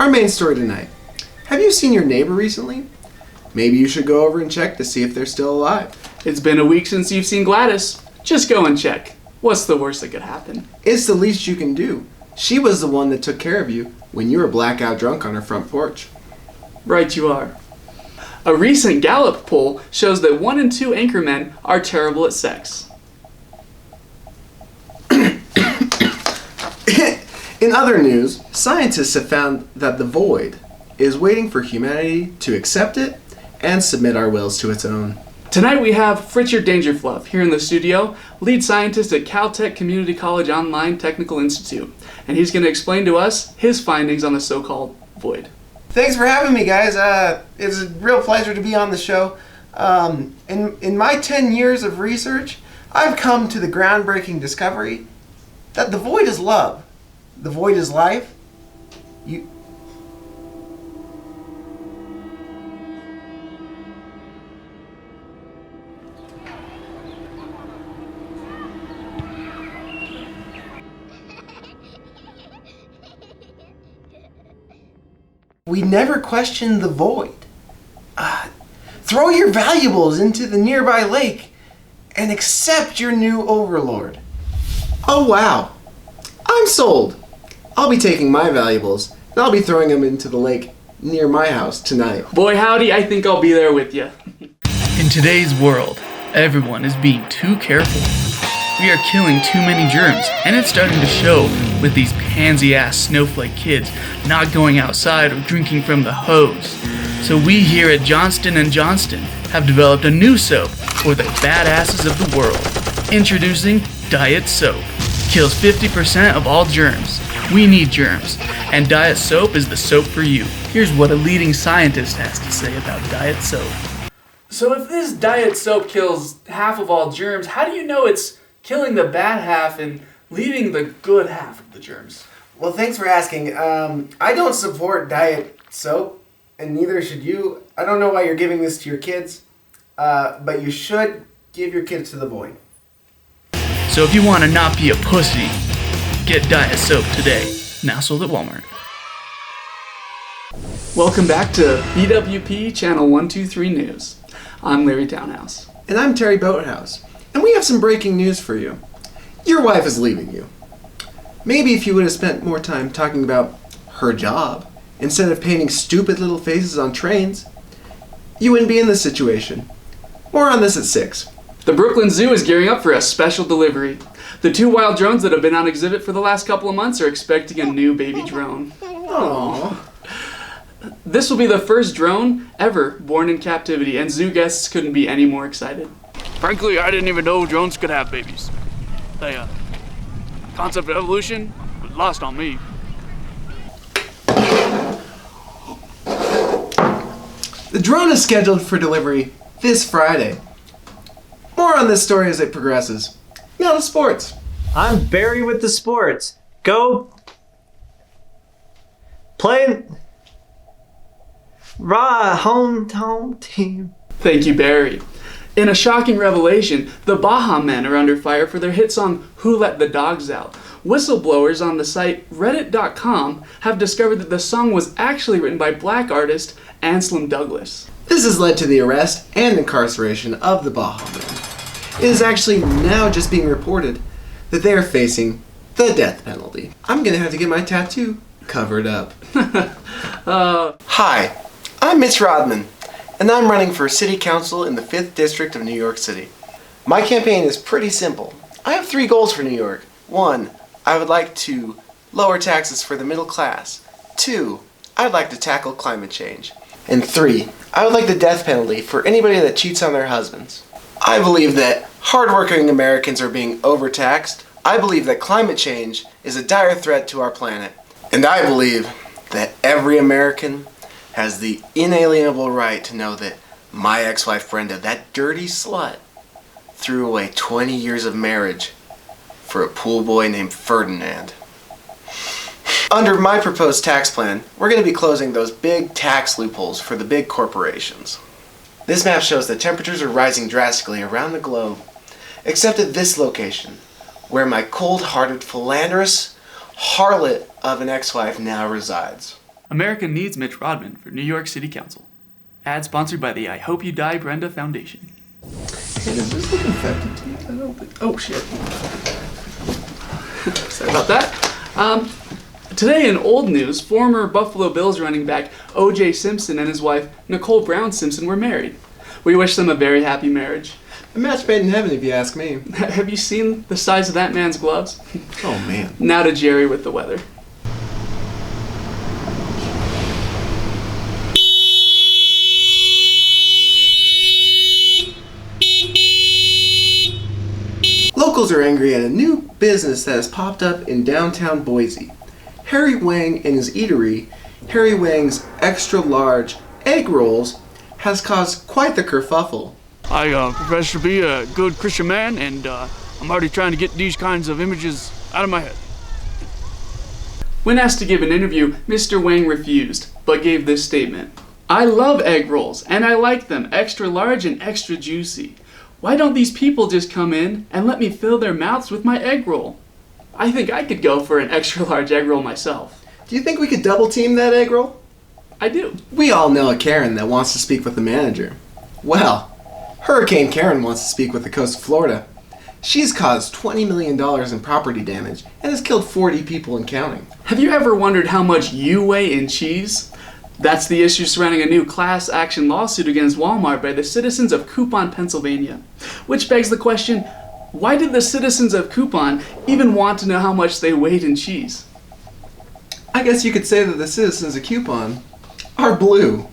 Our main story tonight. Have you seen your neighbor recently? Maybe you should go over and check to see if they're still alive. It's been a week since you've seen Gladys. Just go and check. What's the worst that could happen? It's the least you can do. She was the one that took care of you when you were blackout drunk on her front porch. Right you are. A recent Gallup poll shows that 1 in 2 anchormen are terrible at sex. In other news, scientists have found that the void is waiting for humanity to accept it and submit our wills to its own. Tonight we have Fritchard Dangerfluff here in the studio, lead scientist at Caltech Community College Online Technical Institute, and he's going to explain to us his findings on the so-called void. Thanks for having me, guys. It's a real pleasure to be on the show. In my 10 years of research, I've come to the groundbreaking discovery that the void is love. The void is life. We never question the void. Throw your valuables into the nearby lake and accept your new overlord. Oh wow, I'm sold. I'll be taking my valuables and I'll be throwing them into the lake near my house tonight. Boy howdy, I think I'll be there with you. In today's world, everyone is being too careful. We are killing too many germs, and it's starting to show with these pansy-ass snowflake kids not going outside or drinking from the hose. So we here at Johnston & Johnston have developed a new soap for the badasses of the world. Introducing Diet Soap. Kills 50% of all germs. We need germs, and Diet Soap is the soap for you. Here's what a leading scientist has to say about Diet Soap. So if this Diet Soap kills half of all germs, how do you know it's killing the bad half and leaving the good half of the germs? Well, thanks for asking. I don't support diet soap, and neither should you. I don't know why you're giving this to your kids, but you should give your kids to the void. So if you want to not be a pussy, get Diet Soap today. Now sold at Walmart. Welcome back to BWP Channel 123 News. I'm Larry Townhouse. And I'm Terry Boathouse. And we have some breaking news for you. Your wife is leaving you. Maybe if you would have spent more time talking about her job, instead of painting stupid little faces on trains, you wouldn't be in this situation. More on this at 6. The Brooklyn Zoo is gearing up for a special delivery. The 2 wild drones that have been on exhibit for the last couple of months are expecting a new baby drone. Aww. This will be the first drone ever born in captivity, and zoo guests couldn't be any more excited. Frankly, I didn't even know drones could have babies. The concept of evolution was lost on me. The drone is scheduled for delivery this Friday. More on this story as it progresses. Now to sports. I'm Barry with the sports. Go play Raw home team. Thank you, Barry. In a shocking revelation, the Baja Men are under fire for their hit song, Who Let the Dogs Out? Whistleblowers on the site reddit.com have discovered that the song was actually written by black artist Anselm Douglas. This has led to the arrest and incarceration of the Baja Men. It is actually now just being reported that they are facing the death penalty. I'm gonna have to get my tattoo covered up. Hi, I'm Mitch Rodman, and I'm running for City Council in the 5th District of New York City. My campaign is pretty simple. I have 3 goals for New York. 1, I would like to lower taxes for the middle class. 2, I'd like to tackle climate change. And 3, I would like the death penalty for anybody that cheats on their husbands. I believe that hardworking Americans are being overtaxed. I believe that climate change is a dire threat to our planet. And I believe that every American has the inalienable right to know that my ex-wife Brenda, that dirty slut, threw away 20 years of marriage for a pool boy named Ferdinand. Under my proposed tax plan, we're going to be closing those big tax loopholes for the big corporations. This map shows that temperatures are rising drastically around the globe, except at this location, where my cold-hearted, philanderous harlot of an ex-wife now resides. America needs Mitch Rodman for New York City Council. Ad sponsored by the I Hope You Die Brenda Foundation. Hey, does this look infected to you? I don't think. Oh shit. Sorry about that. Today in old news, former Buffalo Bills running back O.J. Simpson and his wife Nicole Brown Simpson were married. We wish them a very happy marriage. A match made in heaven, if you ask me. Have you seen the size of that man's gloves? Oh, man. Now to Jerry with the weather. Locals are angry at a new business that has popped up in downtown Boise. Harry Wang and his eatery, Harry Wang's extra large egg rolls, has caused quite the kerfuffle. I profess to be a good Christian man, and I'm already trying to get these kinds of images out of my head. When asked to give an interview, Mr. Wang refused, but gave this statement. I love egg rolls, and I like them extra large and extra juicy. Why don't these people just come in and let me fill their mouths with my egg roll? I think I could go for an extra large egg roll myself. Do you think we could double team that egg roll? I do. We all know a Karen that wants to speak with the manager. Well, Hurricane Karen wants to speak with the coast of Florida. She's caused $20 million in property damage and has killed 40 people and counting. Have you ever wondered how much you weigh in cheese? That's the issue surrounding a new class action lawsuit against Walmart by the citizens of Coupon, Pennsylvania. Which begs the question, why did the citizens of Coupon even want to know how much they weighed in cheese? I guess you could say that the citizens of Coupon are blue.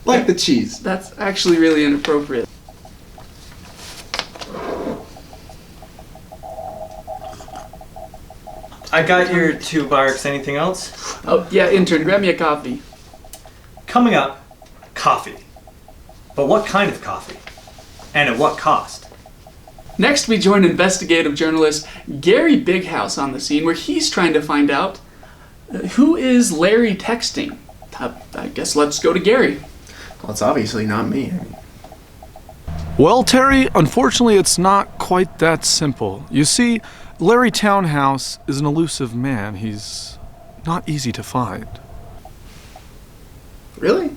Like the cheese. That's actually really inappropriate. I got your 2 barks. Anything else? Oh, yeah, intern, grab me a coffee. Coming up, coffee. But what kind of coffee? And at what cost? Next, we join investigative journalist Gary Bighouse on the scene, where he's trying to find out who is Larry texting. I guess let's go to Gary. Well, it's obviously not me. Well, Terry, unfortunately it's not quite that simple. You see, Larry Townhouse is an elusive man. He's not easy to find. Really?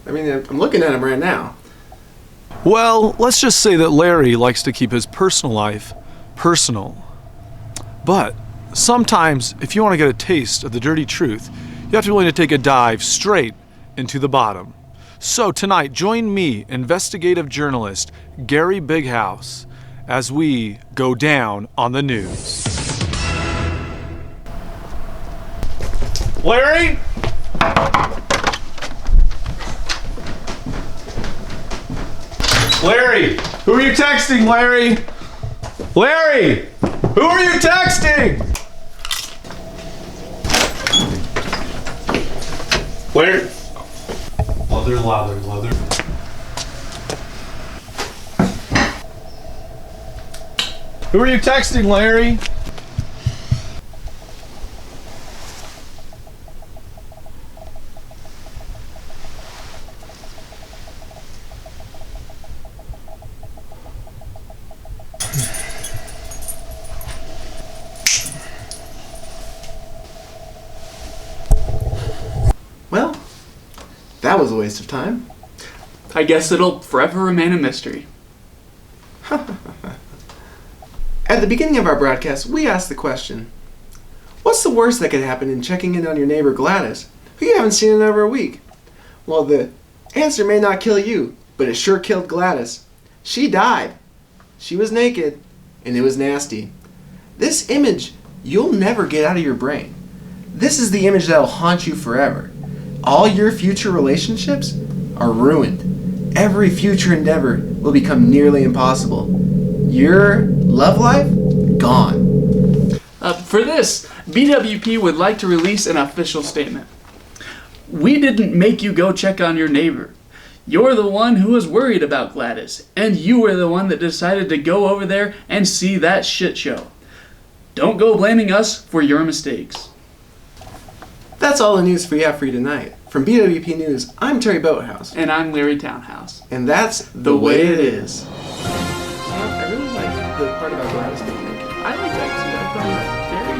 I mean, I'm looking at him right now. Well, let's just say that Larry likes to keep his personal life personal. But sometimes, if you want to get a taste of the dirty truth, you have to be willing to take a dive straight into the bottom. So tonight, join me, investigative journalist Gary Bighouse, as we go down on the news. Larry? Larry! Who are you texting, Larry? Larry! Who are you texting? Larry? Leather. Who are you texting, Larry? Well, that was a waste of time. I guess it'll forever remain a mystery. At the beginning of our broadcast, we asked the question, what's the worst that could happen in checking in on your neighbor Gladys, who you haven't seen in over a week? Well, the answer may not kill you, but it sure killed Gladys. She died. She was naked, and it was nasty. This image, you'll never get out of your brain. This is the image that'll haunt you forever. All your future relationships are ruined. Every future endeavor will become nearly impossible. Your love life, gone. For this, BWP would like to release an official statement. We didn't make you go check on your neighbor. You're the one who was worried about Gladys, and you were the one that decided to go over there and see that shit show. Don't go blaming us for your mistakes. That's all the news we have for you tonight. From BWP News, I'm Terry Boathouse. And I'm Larry Townhouse. And that's The way it is. I really like the part about Gladys being naked. I like that too. I thought it was very